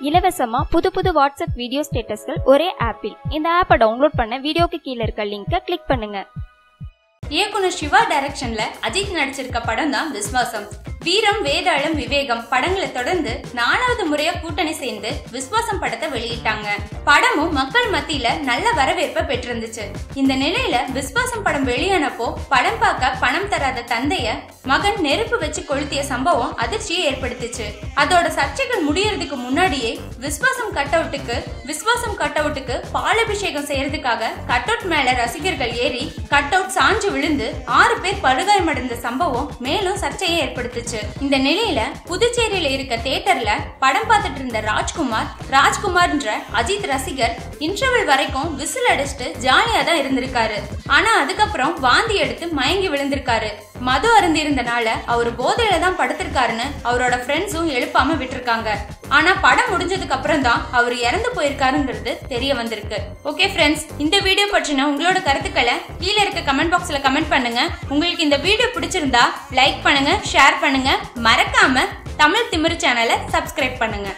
இலவசமா புது WhatsApp video ஸ்டேட்டஸ்கள் ஒரே ஆப்பில். இந்த ஆப்பை டவுன்லோட் பண்ண வீடியோக்கு கீழே இருக்க லிங்கை கிளிக் பண்ணுங்க. இயக்குனர் சிவா டைரக்ஷன்ல அஜித் நடிச்சிருக்க படம் தான் விஸ்வாசம். வீரம், வேதாளம், விவேகம் படங்களை தொடர்ந்து 4வது முறையா கூட்டணி சேர்ந்து விஸ்வாசம் படத்தை வெளியிட்டாங்க. படமும் மக்கள் மத்தியில நல்ல வரவேற்பை பெற்றிருந்துச்சு. இந்த நிலையில விஸ்வாசம் படம் வெளியானப்போ படம் பார்க்க பணம் தராத தந்தைய மகன் நெருப்பு வச்சு கொளுத்திய சம்பவம் அதிர்ச்சியை ஏற்படுத்துச்சு. அதோட சர்ச்சைகள் முடியறதுக்கு முன்னாடியே விஸ்வாசம் கட் அவுட்டுக்கு பாலாபிஷேகம் செய்யறதுக்காக கட் அவுட் மேல ரசிகர்கள் ஏறி கட் அவுட் சாஞ்சு விழுந்து 6 பேர் படுகாயமடைந்த சம்பவம் மேலும் சர்ச்சையை ஏற்படுத்துச்சு. இந்த நிலையில புதுச்சேரியில இருக்க தியேட்டர்ல படம் பார்த்துட்டு இருந்த ராஜ்குமார்ன்ற அஜித் ரசிகர் இன்டர்வல் வரைக்கும் விசில் அடிச்சுட்டு ஜாலியா தான் இருந்திருக்காரு. ஆனா அதுக்கப்புறம் வாந்தி எடுத்து மயங்கி விழுந்திருக்காரு. மது அருந்தி இருந்தனால அவர் போதையில தான் படுத்திருக்காருன்னு அவரோட ஃப்ரெண்ட்ஸும் எழுப்பாம விட்டுருக்காங்க. ஆனா படம் முடிஞ்சதுக்கு அப்புறம் தான் அவர் இறந்து போயிருக்காருங்கிறது தெரிய வந்திருக்கு. ஓகே ஃப்ரெண்ட்ஸ், இந்த வீடியோ பற்றின உங்களோட கருத்துக்களை கீழே இருக்க கமெண்ட் பாக்ஸ்ல கமெண்ட் பண்ணுங்க. உங்களுக்கு இந்த வீடியோ பிடிச்சிருந்தா லைக் பண்ணுங்க, ஷேர் பண்ணுங்க, மறக்காம தமிழ் திமிரு சேனலை சப்ஸ்கிரைப் பண்ணுங்க.